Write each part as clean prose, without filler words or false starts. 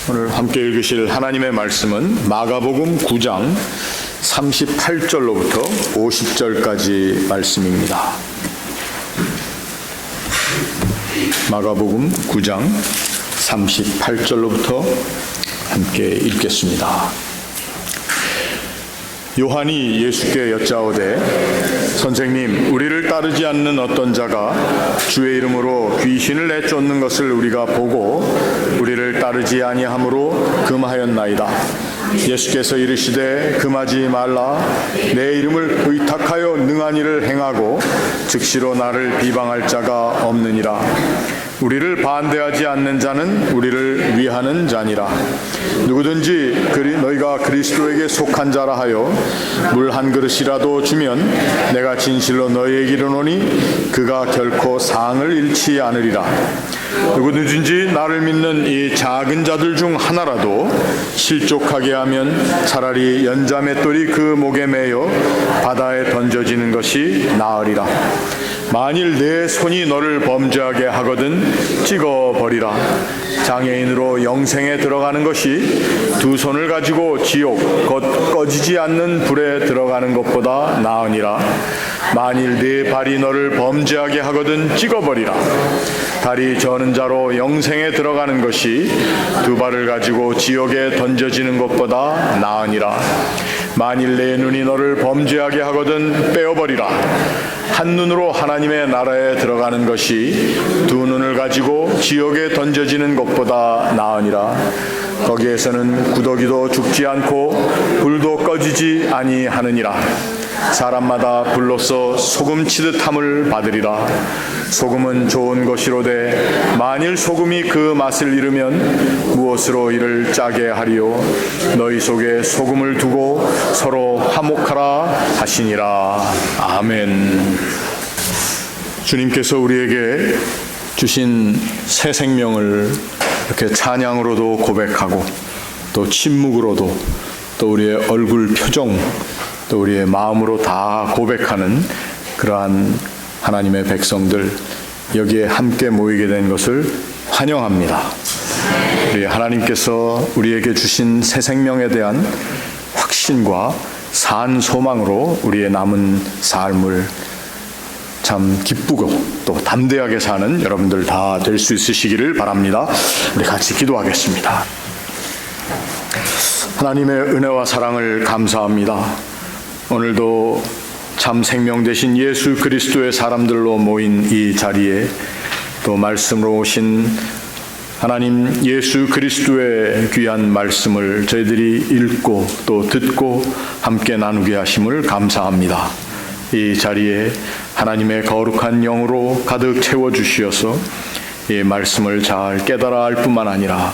오늘 함께 읽으실 하나님의 말씀은 마가복음 9장 38절로부터 50절까지 말씀입니다. 마가복음 9장 38절로부터 함께 읽겠습니다. 요한이 예수께 여짜오되 선생님, 우리를 따르지 않는 어떤 자가 주의 이름으로 귀신을 내쫓는 것을 우리가 보고 우리를 따르지 아니하므로 금하였나이다. 예수께서 이르시되 금하지 말라. 내 이름을 의탁하여 능한 일을 행하고 즉시로 나를 비방할 자가 없느니라. 우리를 반대하지 않는 자는 우리를 위하는 자니라. 누구든지 너희가 그리스도에게 속한 자라 하여 물 한 그릇이라도 주면 내가 진실로 너희에게 이르노니 그가 결코 상을 잃지 않으리라. 누구든지 나를 믿는 이 작은 자들 중 하나라도 실족하게 하면 차라리 연자맷돌이 그 목에 매여 바다에 던져지는 것이 나으리라. 만일 내 손이 너를 범죄하게 하거든 찍어버리라. 장애인으로 영생에 들어가는 것이 두 손을 가지고 지옥 곧 꺼지지 않는 불에 들어가는 것보다 나으니라. 만일 네 발이 너를 범죄하게 하거든 찍어버리라. 다리 저는 자로 영생에 들어가는 것이 두 발을 가지고 지옥에 던져지는 것보다 나으니라. 만일 내 눈이 너를 범죄하게 하거든 빼어버리라. 한 눈으로 하나님의 나라에 들어가는 것이 두 눈을 가지고 지옥에 던져지는 것보다 나으니라. 거기에서는 구더기도 죽지 않고 불도 꺼지지 아니하느니라. 사람마다 불로써 소금 치듯함을 받으리라. 소금은 좋은 것이로되 만일 소금이 그 맛을 잃으면 무엇으로 이를 짜게 하리요. 너희 속에 소금을 두고 서로 화목하라 하시니라. 아멘. 주님께서 우리에게 주신 새 생명을 이렇게 찬양으로도 고백하고 또 침묵으로도 또 우리의 얼굴 표정 또 우리의 마음으로 다 고백하는 그러한 하나님의 백성들, 여기에 함께 모이게 된 것을 환영합니다. 우리 하나님께서 우리에게 주신 새 생명에 대한 확신과 산 소망으로 우리의 남은 삶을 참 기쁘고 또 담대하게 사는 여러분들 다 될 수 있으시기를 바랍니다. 우리 같이 기도하겠습니다. 하나님의 은혜와 사랑을 감사합니다. 오늘도 참 생명 되신 예수 그리스도의 사람들로 모인 이 자리에 또 말씀으로 오신 하나님 예수 그리스도의 귀한 말씀을 저희들이 읽고 또 듣고 함께 나누게 하심을 감사합니다. 이 자리에 하나님의 거룩한 영으로 가득 채워주시어서 이 말씀을 잘 깨달아 알 뿐만 아니라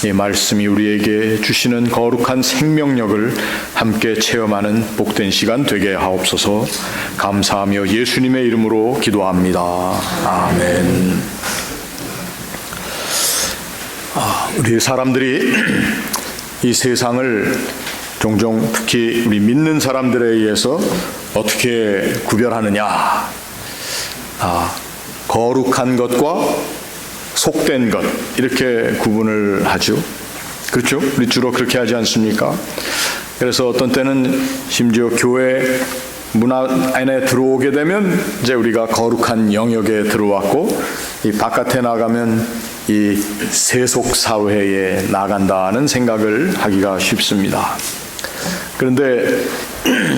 이 말씀이 우리에게 주시는 거룩한 생명력을 함께 체험하는 복된 시간 되게 하옵소서. 감사하며 예수님의 이름으로 기도합니다. 아멘. 우리 사람들이 이 세상을 종종 특히 우리 믿는 사람들에 의해서 어떻게 구별하느냐? 거룩한 것과 속된 것, 이렇게 구분을 하죠. 그렇죠? 우리 주로 그렇게 하지 않습니까? 그래서 어떤 때는 심지어 교회 문 안에 들어오게 되면 이제 우리가 거룩한 영역에 들어왔고 이 바깥에 나가면 이 세속 사회에 나간다는 생각을 하기가 쉽습니다. 그런데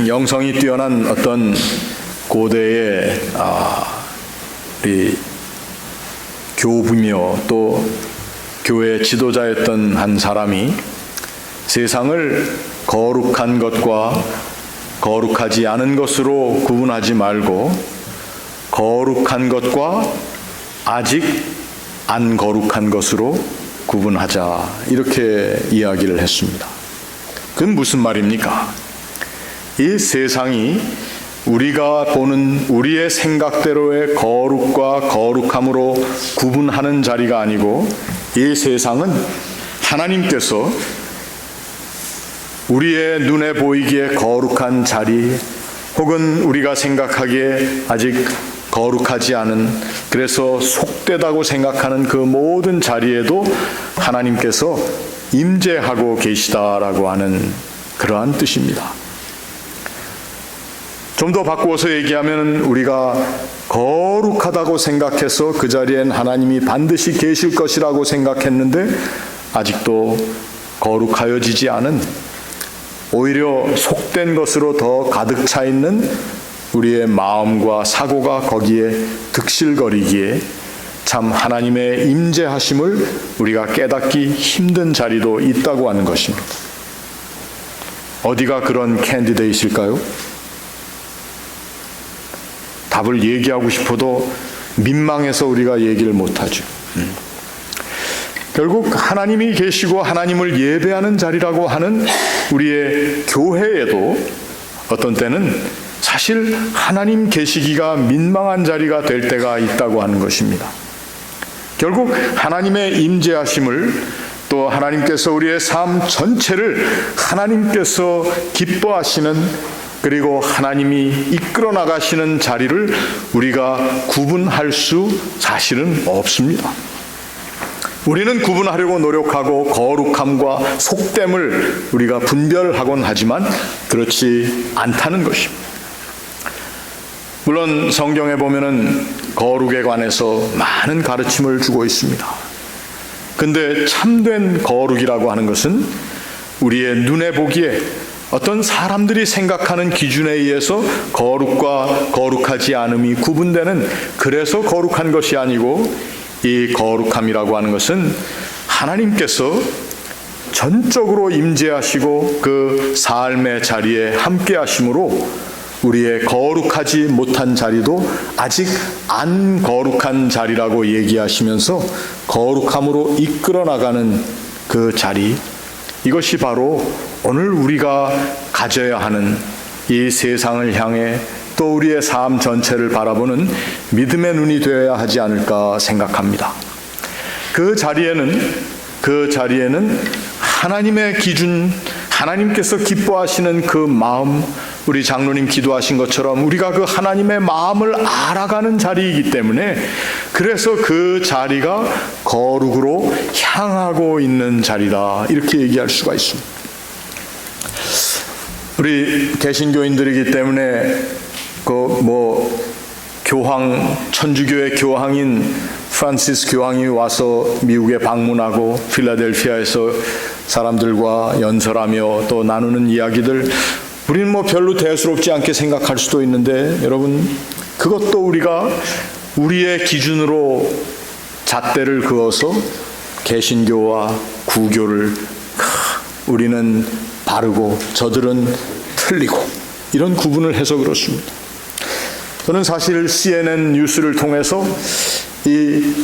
영성이 뛰어난 어떤 고대의 우리 교부며 또 교회 지도자였던 한 사람이 세상을 거룩한 것과 거룩하지 않은 것으로 구분하지 말고 거룩한 것과 아직 안 거룩한 것으로 구분하자, 이렇게 이야기를 했습니다. 그건 무슨 말입니까? 이 세상이 우리가 보는 우리의 생각대로의 거룩과 거룩함으로 구분하는 자리가 아니고 이 세상은 하나님께서 우리의 눈에 보이기에 거룩한 자리 혹은 우리가 생각하기에 아직 거룩하지 않은, 그래서 속되다고 생각하는 그 모든 자리에도 하나님께서 임재하고 계시다라고 하는 그러한 뜻입니다. 좀 더 바꾸어서 얘기하면 우리가 거룩하다고 생각해서 그 자리엔 하나님이 반드시 계실 것이라고 생각했는데 아직도 거룩하여지지 않은, 오히려 속된 것으로 더 가득 차 있는 우리의 마음과 사고가 거기에 득실거리기에 참 하나님의 임재하심을 우리가 깨닫기 힘든 자리도 있다고 하는 것입니다. 어디가 그런 캔디데이트일까요? 답을 얘기하고 싶어도 민망해서 우리가 얘기를 못하죠. 결국 하나님이 계시고 하나님을 예배하는 자리라고 하는 우리의 교회에도 어떤 때는 사실 하나님 계시기가 민망한 자리가 될 때가 있다고 하는 것입니다. 결국 하나님의 임재하심을, 또 하나님께서 우리의 삶 전체를 하나님께서 기뻐하시는, 그리고 하나님이 이끌어 나가시는 자리를 우리가 구분할 수 사실은 없습니다. 우리는 구분하려고 노력하고 거룩함과 속됨을 우리가 분별하곤 하지만 그렇지 않다는 것입니다. 물론 성경에 보면은 거룩에 관해서 많은 가르침을 주고 있습니다. 근데 참된 거룩이라고 하는 것은 우리의 눈에 보기에 어떤 사람들이 생각하는 기준에 의해서 거룩과 거룩하지 않음이 구분되는, 그래서 거룩한 것이 아니고, 이 거룩함이라고 하는 것은 하나님께서 전적으로 임재하시고 그 삶의 자리에 함께 하심으로 우리의 거룩하지 못한 자리도 아직 안 거룩한 자리라고 얘기하시면서 거룩함으로 이끌어 나가는 그 자리, 이것이 바로 오늘 우리가 가져야 하는 이 세상을 향해 또 우리의 삶 전체를 바라보는 믿음의 눈이 되어야 하지 않을까 생각합니다. 그 자리에는 하나님의 기준, 하나님께서 기뻐하시는 그 마음, 우리 장로님 기도하신 것처럼 우리가 그 하나님의 마음을 알아가는 자리이기 때문에, 그래서 그 자리가 거룩으로 향하고 있는 자리다, 이렇게 얘기할 수가 있습니다. 우리 개신교인들이기 때문에 교황, 천주교의 교황인 프란시스 교황이 와서 미국에 방문하고 필라델피아에서 사람들과 연설하며 또 나누는 이야기들, 우리는 별로 대수롭지 않게 생각할 수도 있는데, 여러분, 그것도 우리가 우리의 기준으로 잣대를 그어서 개신교와 구교를 우리는 바르고 저들은 틀리고 이런 구분을 해서 그렇습니다. 저는 사실 CNN 뉴스를 통해서 이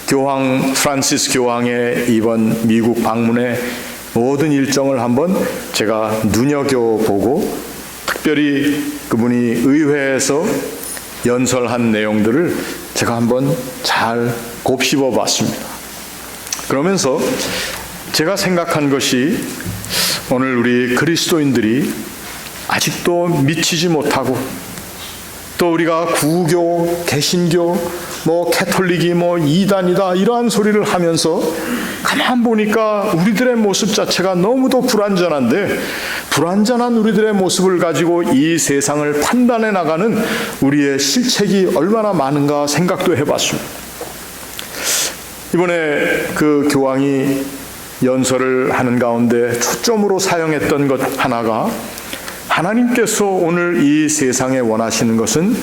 교황, 프란시스 교황의 이번 미국 방문의 모든 일정을 한번 제가 눈여겨보고, 특별히 그분이 의회에서 연설한 내용들을 제가 한번 잘 곱씹어 봤습니다. 그러면서 제가 생각한 것이, 오늘 우리 그리스도인들이 아직도 미치지 못하고, 또 우리가 구교, 개신교, 캐톨릭이 이단이다 이러한 소리를 하면서 가만 보니까 우리들의 모습 자체가 너무도 불완전한데, 불완전한 우리들의 모습을 가지고 이 세상을 판단해 나가는 우리의 실책이 얼마나 많은가 생각도 해봤습니다. 이번에 그 교황이 연설을 하는 가운데 초점으로 사용했던 것 하나가, 하나님께서 오늘 이 세상에 원하시는 것은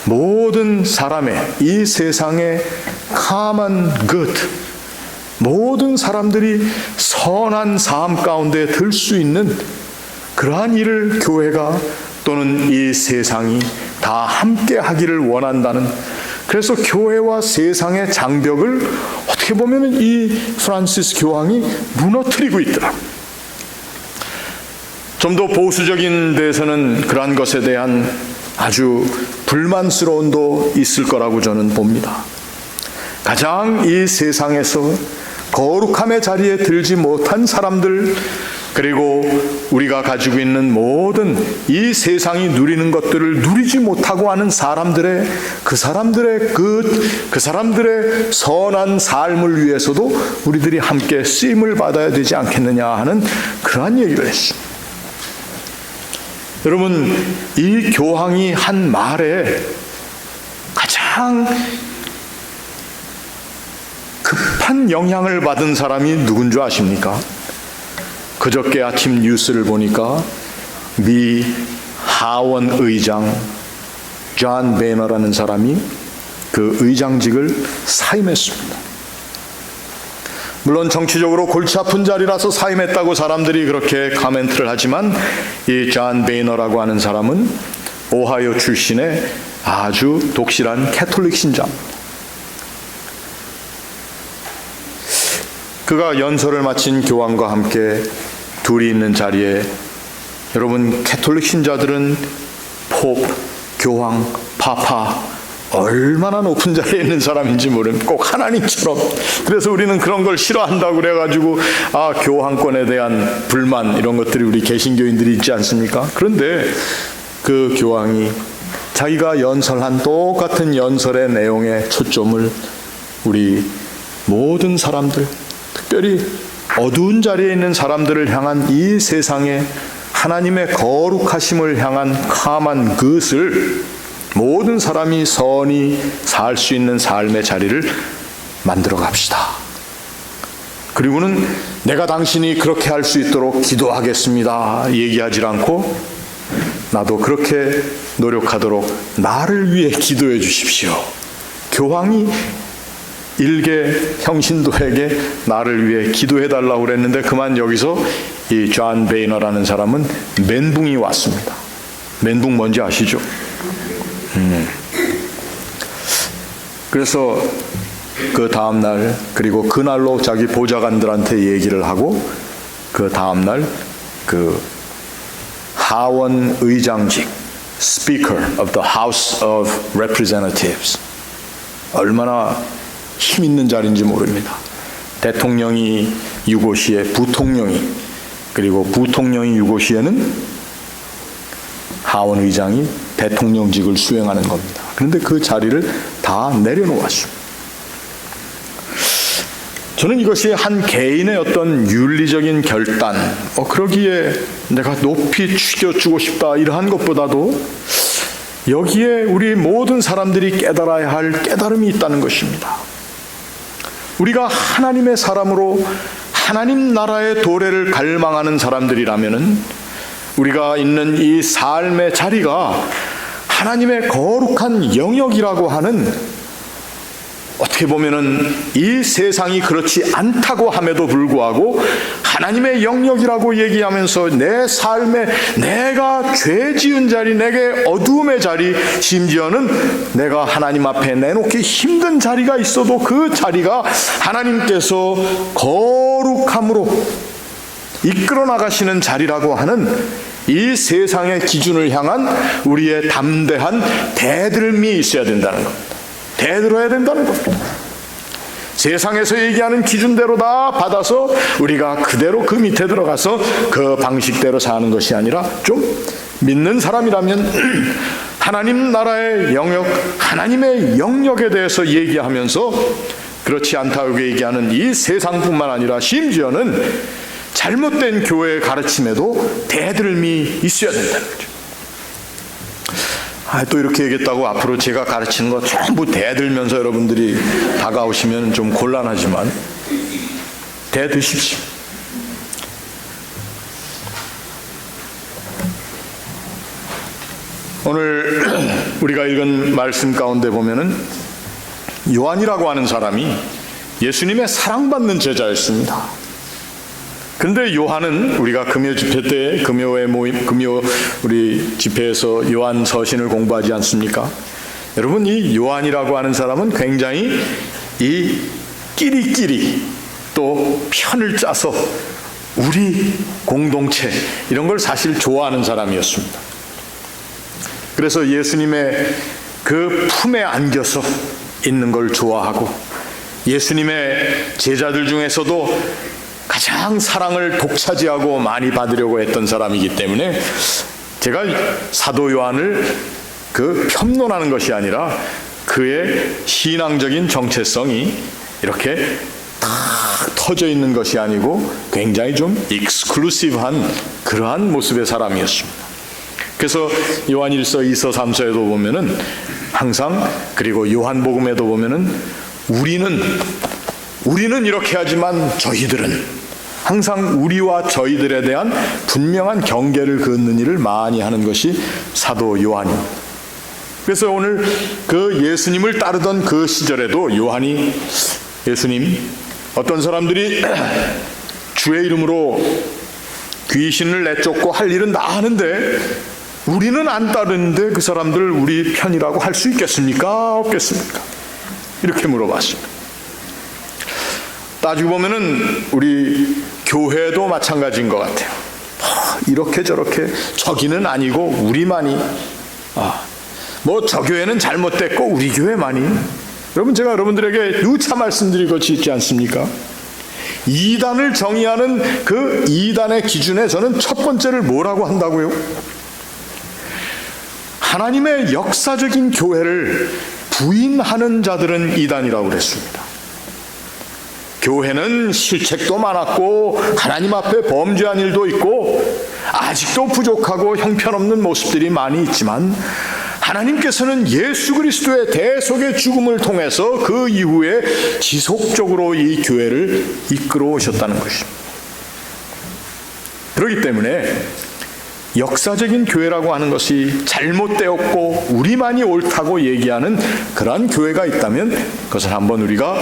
모든 사람의, 이 세상의 common good, 모든 사람들이 선한 삶 가운데 들 수 있는 그러한 일을 교회가 또는 이 세상이 다 함께 하기를 원한다는, 그래서 교회와 세상의 장벽을 어떻게 보면 이 프란시스 교황이 무너뜨리고 있더라. 좀 더 보수적인 데서는 그러한 것에 대한 아주 불만스러움도 있을 거라고 저는 봅니다. 가장 이 세상에서 거룩함의 자리에 들지 못한 사람들, 그리고 우리가 가지고 있는 모든 이 세상이 누리는 것들을 누리지 못하고 하는 사람들의 그 사람들의 선한 삶을 위해서도 우리들이 함께 쓰임을 받아야 되지 않겠느냐 하는 그러한 얘기를 했습니다. 여러분, 이 교황이 한 말에 가장 급한 영향을 받은 사람이 누군 줄 아십니까? 그저께 아침 뉴스를 보니까 미 하원 의장 존 베이너라는 사람이 그 의장직을 사임했습니다. 물론 정치적으로 골치 아픈 자리라서 사임했다고 사람들이 그렇게 코멘트를 하지만 이 존 베이너라고 하는 사람은 오하이오 출신의 아주 독실한 캐톨릭 신자입니다. 그가 연설을 마친 교황과 함께 둘이 있는 자리에, 여러분, 캐톨릭 신자들은 포프, 교황, 파파 얼마나 높은 자리에 있는 사람인지 모르면 꼭 하나님처럼, 그래서 우리는 그런 걸 싫어한다고 그래가지고 교황권에 대한 불만 이런 것들이 우리 개신교인들이 있지 않습니까? 그런데 그 교황이 자기가 연설한 똑같은 연설의 내용의 초점을 우리 모든 사람들, 특별히 어두운 자리에 있는 사람들을 향한 이 세상에 하나님의 거룩하심을 향한 캄한 그것을 모든 사람이 선히 살 수 있는 삶의 자리를 만들어 갑시다. 그리고는 내가 당신이 그렇게 할 수 있도록 기도하겠습니다 얘기하지 않고, 나도 그렇게 노력하도록 나를 위해 기도해 주십시오. 교황이 일개 형신도에게 나를 위해 기도해 달라고 그랬는데 그만 여기서 이 존 베이너라는 사람은 멘붕이 왔습니다. 멘붕 뭔지 아시죠? 그래서 그 다음날, 그리고 그날로 자기 보좌관들한테 얘기를 하고, 그 다음날 그 하원 의장직 Speaker of the House of Representatives, 얼마나 힘 있는 자리인지 모릅니다. 대통령이 유고시에 부통령이, 그리고 부통령이 유고시에는 하원 의장이 대통령직을 수행하는 겁니다. 그런데 그 자리를 다 내려놓았습니다. 저는 이것이 한 개인의 어떤 윤리적인 결단, 그러기에 내가 높이 추겨주고 싶다 이러한 것보다도 여기에 우리 모든 사람들이 깨달아야 할 깨달음이 있다는 것입니다. 우리가 하나님의 사람으로 하나님 나라의 도래를 갈망하는 사람들이라면은 우리가 있는 이 삶의 자리가 하나님의 거룩한 영역이라고 하는, 어떻게 보면은 이 세상이 그렇지 않다고 함에도 불구하고 하나님의 영역이라고 얘기하면서 내 삶에 내가 죄 지은 자리, 내게 어두움의 자리, 심지어는 내가 하나님 앞에 내놓기 힘든 자리가 있어도 그 자리가 하나님께서 거룩함으로 이끌어 나가시는 자리라고 하는 이 세상의 기준을 향한 우리의 담대한 대들음이 있어야 된다는 겁니다. 대들어야 된다는 겁니다. 세상에서 얘기하는 기준대로 다 받아서 우리가 그대로 그 밑에 들어가서 그 방식대로 사는 것이 아니라, 좀 믿는 사람이라면 하나님 나라의 영역, 하나님의 영역에 대해서 얘기하면서 그렇지 않다고 얘기하는 이 세상뿐만 아니라 심지어는 잘못된 교회의 가르침에도 대들음이 있어야 된다는 거죠. 또 이렇게 얘기했다고 앞으로 제가 가르치는 거 전부 대들면서 여러분들이 다가오시면 좀 곤란하지만 대드십시오. 오늘 우리가 읽은 말씀 가운데 보면은 요한이라고 하는 사람이 예수님의 사랑받는 제자였습니다. 그런데 요한은 우리가 금요 집회 때, 금요 우리 집회에서 요한 서신을 공부하지 않습니까? 여러분, 이 요한이라고 하는 사람은 굉장히 이 끼리끼리 또 편을 짜서 우리 공동체 이런 걸 사실 좋아하는 사람이었습니다. 그래서 예수님의 그 품에 안겨서 있는 걸 좋아하고, 예수님의 제자들 중에서도 가장 사랑을 독차지하고 많이 받으려고 했던 사람이기 때문에 제가 사도 요한을 편론하는 것이 아니라 그의 신앙적인 정체성이 이렇게 딱 터져 있는 것이 아니고 굉장히 좀 익스클루시브한 그러한 모습의 사람이었습니다. 그래서 요한일서, 2서, 3서에도 보면은 항상, 그리고 요한복음에도 보면은 우리는 이렇게 하지만 저희들은, 항상 우리와 저희들에 대한 분명한 경계를 긋는 일을 많이 하는 것이 사도 요한입니다. 그래서 오늘 그 예수님을 따르던 그 시절에도 요한이, 예수님, 어떤 사람들이 주의 이름으로 귀신을 내쫓고 할 일은 다 하는데 우리는 안 따르는데 그 사람들 우리 편이라고 할 수 있겠습니까? 없겠습니까? 이렇게 물어봤습니다. 따지고 보면은 우리 교회도 마찬가지인 것 같아요. 이렇게 저렇게 저기는 아니고 우리만이, 저 교회는 잘못됐고 우리 교회만이. 여러분, 제가 여러분들에게 누차 말씀드린 것이 있지 않습니까? 이단을 정의하는 그 이단의 기준에 저는 첫 번째를 뭐라고 한다고요? 하나님의 역사적인 교회를 부인하는 자들은 이단이라고 그랬습니다. 교회는 실책도 많았고 하나님 앞에 범죄한 일도 있고 아직도 부족하고 형편없는 모습들이 많이 있지만 하나님께서는 예수 그리스도의 대속의 죽음을 통해서 그 이후에 지속적으로 이 교회를 이끌어 오셨다는 것입니다. 그렇기 때문에 역사적인 교회라고 하는 것이 잘못되었고 우리만이 옳다고 얘기하는 그러한 교회가 있다면 그것을 한번 우리가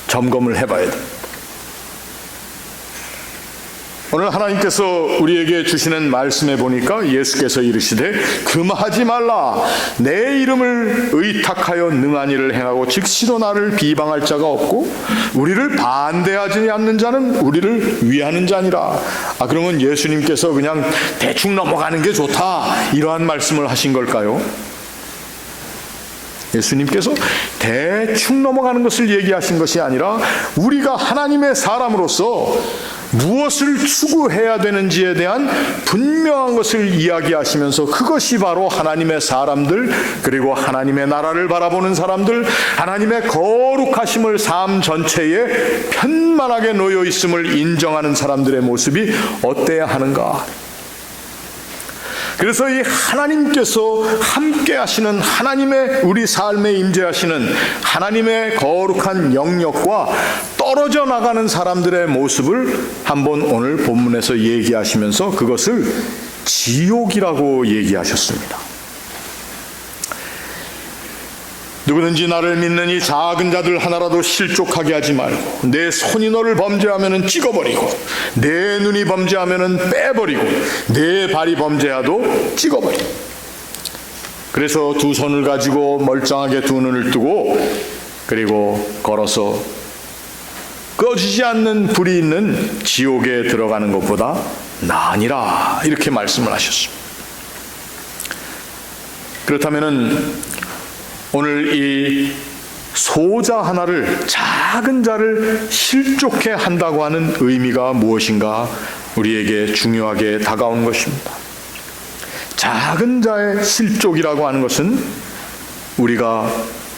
점검을 해봐야 됩니다. 오늘 하나님께서 우리에게 주시는 말씀에 보니까 예수께서 이르시되 금하지 말라, 내 이름을 의탁하여 능한 일을 행하고 즉시로 나를 비방할 자가 없고 우리를 반대하지 않는 자는 우리를 위하는 자니라. 그러면 예수님께서 그냥 대충 넘어가는 게 좋다, 이러한 말씀을 하신 걸까요? 예수님께서 대충 넘어가는 것을 얘기하신 것이 아니라 우리가 하나님의 사람으로서 무엇을 추구해야 되는지에 대한 분명한 것을 이야기하시면서 그것이 바로 하나님의 사람들, 그리고 하나님의 나라를 바라보는 사람들, 하나님의 거룩하심을 삶 전체에 편만하게 놓여 있음을 인정하는 사람들의 모습이 어때야 하는가. 그래서 이 하나님께서 함께 하시는, 하나님의 우리 삶에 임재하시는 하나님의 거룩한 영역과 떨어져 나가는 사람들의 모습을 한번 오늘 본문에서 얘기하시면서 그것을 지옥이라고 얘기하셨습니다. 누구든지 나를 믿는 이 작은 자들 하나라도 실족하게 하지 말고, 내 손이 너를 범죄하면 찍어버리고, 내 눈이 범죄하면 빼버리고, 내 발이 범죄하도 찍어버리고. 그래서 두 손을 가지고 멀쩡하게 두 눈을 뜨고 그리고 걸어서 꺼지지 않는 불이 있는 지옥에 들어가는 것보다 나으니라, 이렇게 말씀을 하셨습니다. 그렇다면은 오늘 이 소자 하나를, 작은 자를 실족해 한다고 하는 의미가 무엇인가 우리에게 중요하게 다가온 것입니다. 작은 자의 실족이라고 하는 것은 우리가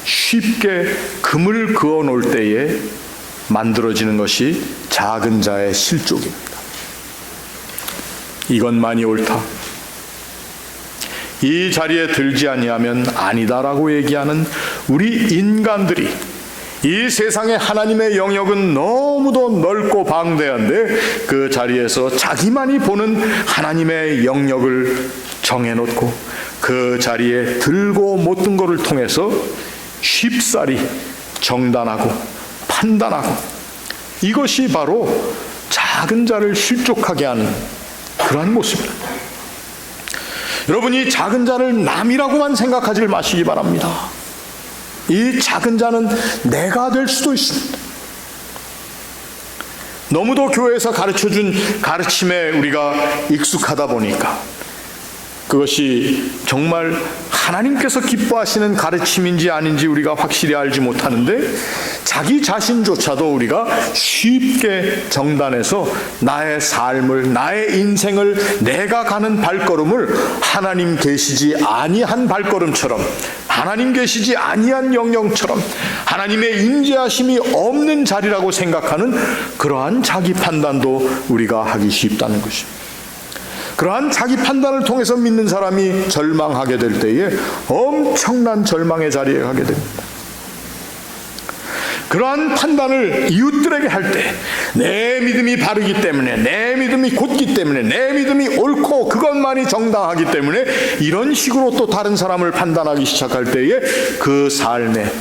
쉽게 금을 그어 놓을 때에 만들어지는 것이 작은 자의 실족입니다. 이것만이 옳다, 이 자리에 들지 아니하면 아니다라고 얘기하는 우리 인간들이, 이 세상에 하나님의 영역은 너무도 넓고 방대한데 그 자리에서 자기만이 보는 하나님의 영역을 정해놓고 그 자리에 들고 못 든 것을 통해서 쉽사리 정단하고 판단하고, 이것이 바로 작은 자를 실족하게 하는 그러한 모습입니다. 여러분, 이 작은 자를 남이라고만 생각하지 마시기 바랍니다. 이 작은 자는 내가 될 수도 있습니다. 너무도 교회에서 가르쳐준 가르침에 우리가 익숙하다 보니까 그것이 정말 하나님께서 기뻐하시는 가르침인지 아닌지 우리가 확실히 알지 못하는데, 자기 자신조차도 우리가 쉽게 정단해서 나의 삶을, 나의 인생을, 내가 가는 발걸음을 하나님 계시지 아니한 발걸음처럼, 하나님 계시지 아니한 영역처럼, 하나님의 임재하심이 없는 자리라고 생각하는 그러한 자기 판단도 우리가 하기 쉽다는 것입니다. 그러한 자기 판단을 통해서 믿는 사람이 절망하게 될 때에 엄청난 절망의 자리에 가게 됩니다. 그러한 판단을 이웃들에게 할 때, 내 믿음이 바르기 때문에, 내 믿음이 곧기 때문에, 내 믿음이 옳고 그것만이 정당하기 때문에 이런 식으로 또 다른 사람을 판단하기 시작할 때에 그 삶에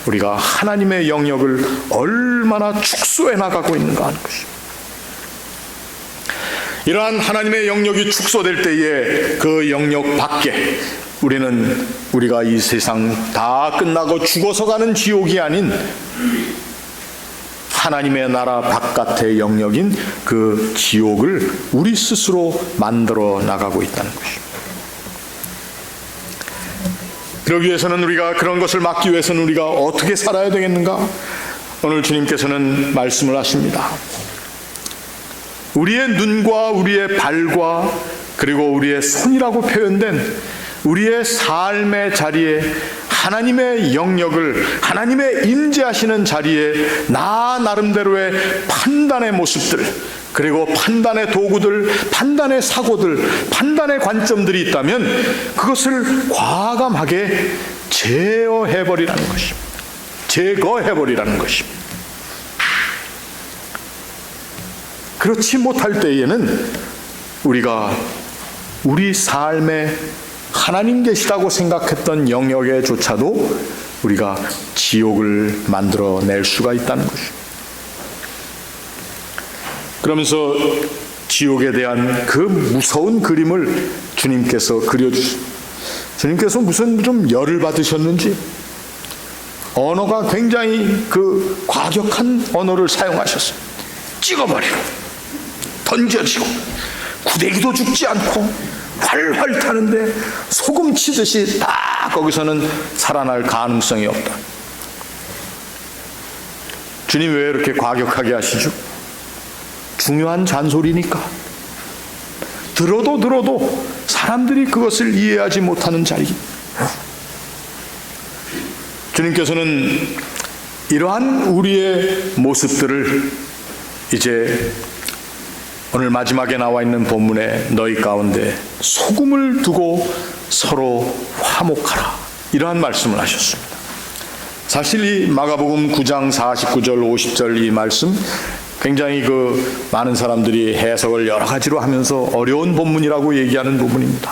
우리가 하나님의 영역을 얼마나 축소해 나가고 있는가 하는 것입니다. 이러한 하나님의 영역이 축소될 때에 그 영역 밖에 우리가 이 세상 다 끝나고 죽어서 가는 지옥이 아닌 하나님의 나라 바깥의 영역인 그 지옥을 우리 스스로 만들어 나가고 있다는 것입니다. 그러기 위해서는, 우리가 그런 것을 막기 위해서는 우리가 어떻게 살아야 되겠는가? 오늘 주님께서는 말씀을 하십니다. 우리의 눈과 우리의 발과 그리고 우리의 손이라고 표현된 우리의 삶의 자리에, 하나님의 영역을, 하나님의 임재하시는 자리에 나 나름대로의 판단의 모습들, 그리고 판단의 도구들, 판단의 사고들, 판단의 관점들이 있다면 그것을 과감하게 제어해버리라는 것입니다. 제거해버리라는 것입니다. 그렇지 못할 때에는 우리가 우리 삶에 하나님 계시다고 생각했던 영역에조차도 우리가 지옥을 만들어낼 수가 있다는 것입니다. 그러면서 지옥에 대한 그 무서운 그림을 주님께서 그려주십니다. 주님께서 무슨 좀 열을 받으셨는지 언어가 굉장히 그 과격한 언어를 사용하셨어요. 찍어버리고 던져지고 구데기도 죽지 않고 활활 타는데 소금 치듯이 딱 거기서는 살아날 가능성이 없다. 주님 왜 이렇게 과격하게 하시죠? 중요한 잔소리니까. 들어도 사람들이 그것을 이해하지 못하는 자리입니다. 주님께서는 이러한 우리의 모습들을 이제 오늘 마지막에 나와 있는 본문에 너희 가운데 소금을 두고 서로 화목하라, 이러한 말씀을 하셨습니다. 사실 이 마가복음 9장 49절 50절 이 말씀 굉장히 많은 사람들이 해석을 여러 가지로 하면서 어려운 본문이라고 얘기하는 부분입니다.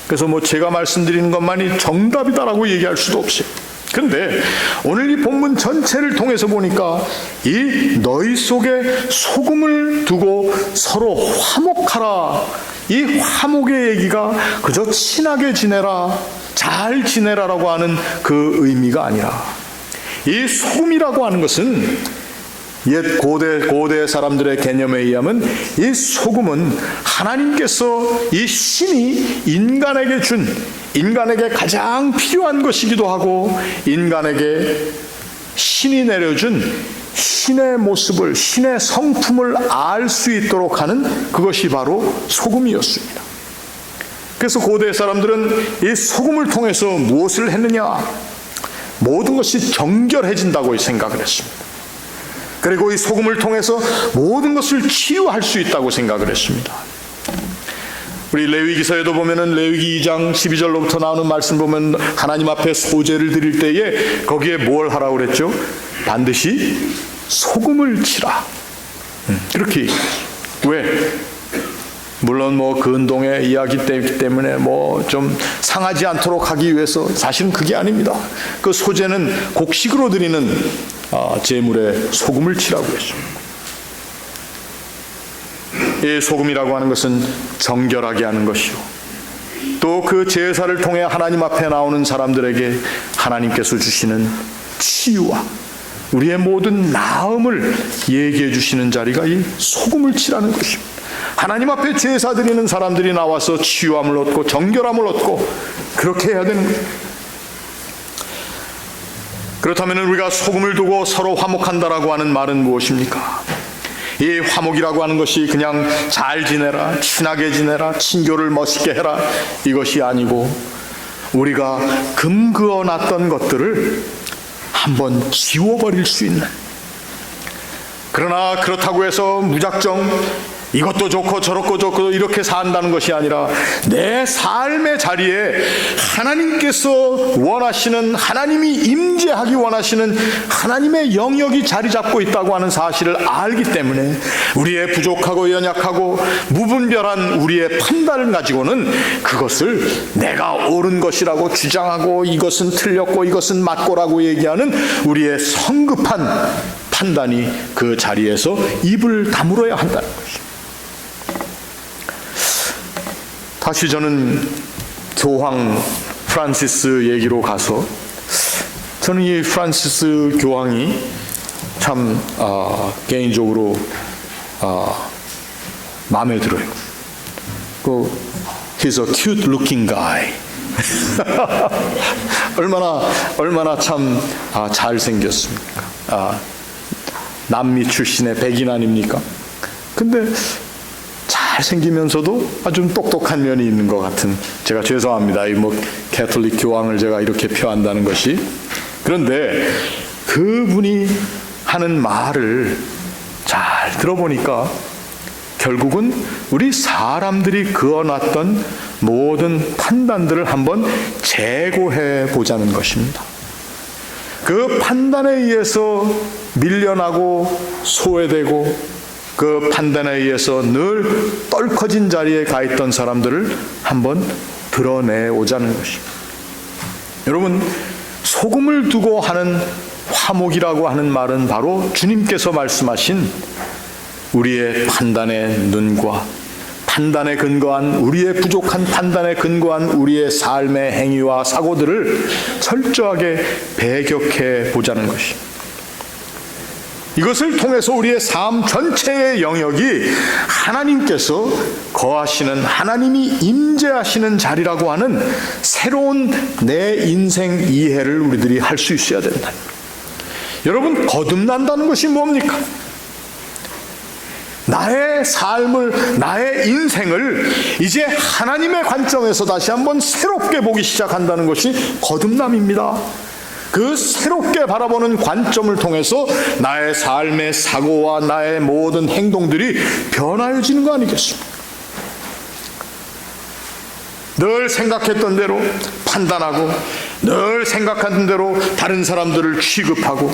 그래서 제가 말씀드리는 것만이 정답이다라고 얘기할 수도 없어요. 그런데 오늘 이 본문 전체를 통해서 보니까 이 너희 속에 소금을 두고 서로 화목하라, 이 화목의 얘기가 그저 친하게 지내라, 잘 지내라라고 하는 그 의미가 아니라, 이 소금이라고 하는 것은 옛 고대 사람들의 개념에 의하면 이 소금은 하나님께서 이 신이 인간에게 가장 필요한 것이기도 하고, 인간에게 신이 내려준 신의 모습을, 신의 성품을 알 수 있도록 하는 그것이 바로 소금이었습니다. 그래서 고대 사람들은 이 소금을 통해서 무엇을 했느냐? 모든 것이 정결해진다고 생각을 했습니다. 그리고 이 소금을 통해서 모든 것을 치유할 수 있다고 생각을 했습니다. 우리 레위기서에도 보면은 레위기 2장 12절로부터 나오는 말씀 보면 하나님 앞에 소제를 드릴 때에 거기에 뭘 하라고 그랬죠? 반드시 소금을 치라. 그렇게 왜? 물론 근동의 이야기 때문에 좀 상하지 않도록 하기 위해서, 사실은 그게 아닙니다. 그 소제는 곡식으로 드리는 제물에 소금을 치라고 했습니다. 이 소금이라고 하는 것은 정결하게 하는 것이요, 또 그 제사를 통해 하나님 앞에 나오는 사람들에게 하나님께서 주시는 치유와 우리의 모든 나음을 얘기해 주시는 자리가 이 소금을 치라는 것입니다. 하나님 앞에 제사 드리는 사람들이 나와서 치유함을 얻고 정결함을 얻고 그렇게 해야 되는 거예요. 그렇다면 우리가 소금을 두고 서로 화목한다라고 하는 말은 무엇입니까? 이 화목이라고 하는 것이 그냥 잘 지내라, 친하게 지내라, 친교를 멋있게 해라 이것이 아니고 우리가 금그어 놨던 것들을 한번 지워버릴 수 있는, 그러나 그렇다고 해서 무작정 이것도 좋고 저것도 좋고 이렇게 산다는 것이 아니라 내 삶의 자리에 하나님께서 원하시는, 하나님이 임재하기 원하시는 하나님의 영역이 자리 잡고 있다고 하는 사실을 알기 때문에 우리의 부족하고 연약하고 무분별한 우리의 판단을 가지고는 그것을 내가 옳은 것이라고 주장하고 이것은 틀렸고 이것은 맞고라고 얘기하는 우리의 성급한 판단이 그 자리에서 입을 다물어야 한다는 것입니다. 다시 저는 교황 프란시스 얘기로 가서, 저는 이 프란시스 교황이 참 개인적으로 마음에 들어요. He's a cute looking guy. 얼마나 참 잘생겼습니까? 남미 출신의 백인 아닙니까? 근데 잘생기면서도 아주 똑똑한 면이 있는 것 같은, 제가 죄송합니다. 이 캐톨릭 교황을 제가 이렇게 표한다는 것이. 그런데 그분이 하는 말을 잘 들어보니까 결국은 우리 사람들이 그어놨던 모든 판단들을 한번 재고해 보자는 것입니다. 그 판단에 의해서 밀려나고 소외되고 그 판단에 의해서 늘 떨커진 자리에 가 있던 사람들을 한번 드러내오자는 것입니다. 여러분, 소금을 두고 하는 화목이라고 하는 말은 바로 주님께서 말씀하신 우리의 판단의 눈과 판단에 근거한, 우리의 부족한 판단에 근거한 우리의 삶의 행위와 사고들을 철저하게 배격해 보자는 것입니다. 이것을 통해서 우리의 삶 전체의 영역이 하나님께서 거하시는, 하나님이 임재하시는 자리라고 하는 새로운 내 인생 이해를 우리들이 할 수 있어야 된다. 여러분, 거듭난다는 것이 뭡니까? 나의 삶을, 나의 인생을 이제 하나님의 관점에서 다시 한번 새롭게 보기 시작한다는 것이 거듭남입니다. 그 새롭게 바라보는 관점을 통해서 나의 삶의 사고와 나의 모든 행동들이 변화해지는 거 아니겠습니까? 늘 생각했던 대로 판단하고, 늘 생각하던 대로 다른 사람들을 취급하고,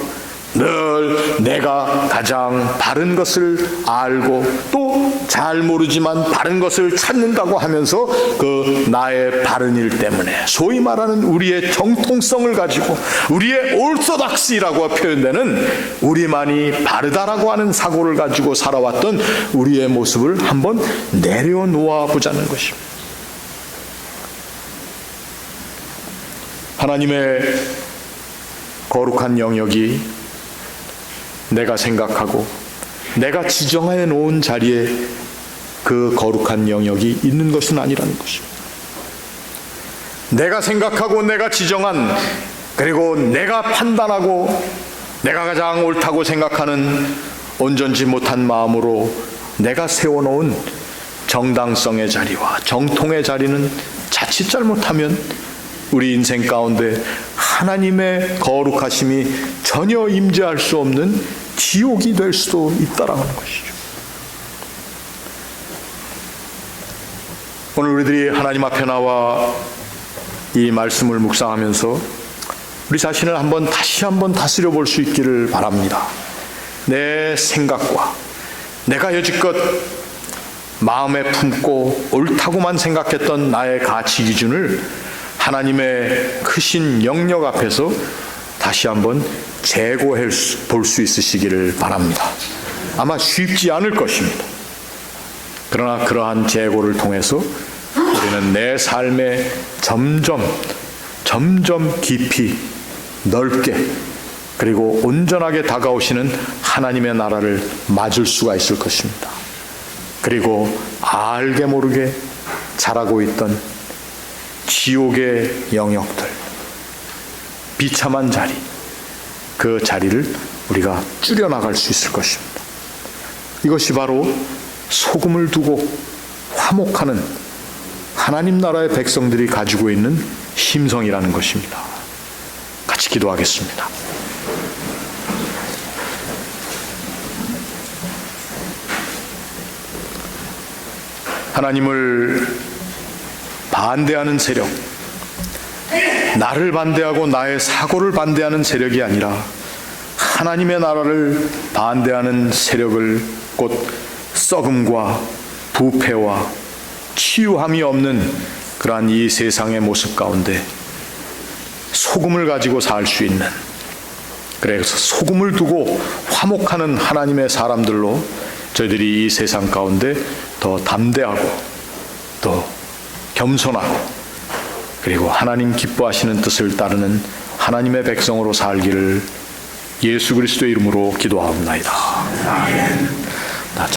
늘 내가 가장 바른 것을 알고 또 잘 모르지만 바른 것을 찾는다고 하면서 그 나의 바른 일 때문에 소위 말하는 우리의 정통성을 가지고 우리의 올소닥시라고 표현되는 우리만이 바르다라고 하는 사고를 가지고 살아왔던 우리의 모습을 한번 내려놓아 보자는 것입니다. 하나님의 거룩한 영역이 내가 생각하고 내가 지정해 놓은 자리에 그 거룩한 영역이 있는 것은 아니라는 것입니다. 내가 생각하고 내가 지정한, 그리고 내가 판단하고 내가 가장 옳다고 생각하는 온전치 못한 마음으로 내가 세워놓은 정당성의 자리와 정통의 자리는 자칫 잘못하면 우리 인생 가운데 하나님의 거룩하심이 전혀 임재할 수 없는 지옥이 될 수도 있다라는 것이죠. 오늘 우리들이 하나님 앞에 나와 이 말씀을 묵상하면서 우리 자신을 다시 한번 다스려 볼 수 있기를 바랍니다. 내 생각과 내가 여지껏 마음에 품고 옳다고만 생각했던 나의 가치 기준을 하나님의 크신 영역 앞에서 다시 한번 재고해 볼 수 있으시기를 바랍니다. 아마 쉽지 않을 것입니다. 그러나 그러한 재고를 통해서 우리는 내 삶에 점점 깊이 넓게 그리고 온전하게 다가오시는 하나님의 나라를 맞을 수가 있을 것입니다. 그리고 알게 모르게 자라고 있던 지옥의 영역들, 비참한 자리, 그 자리를 우리가 줄여나갈 수 있을 것입니다. 이것이 바로 소금을 두고 화목하는 하나님 나라의 백성들이 가지고 있는 심성이라는 것입니다. 같이 기도하겠습니다. 하나님을 반대하는 세력, 나를 반대하고 나의 사고를 반대하는 세력이 아니라 하나님의 나라를 반대하는 세력을, 곧 썩음과 부패와 치유함이 없는 그러한 이 세상의 모습 가운데 소금을 가지고 살 수 있는, 그래서 소금을 두고 화목하는 하나님의 사람들로 저희들이 이 세상 가운데 더 담대하고 또 겸손하고 그리고 하나님 기뻐하시는 뜻을 따르는 하나님의 백성으로 살기를 예수 그리스도의 이름으로 기도하옵나이다. 아멘.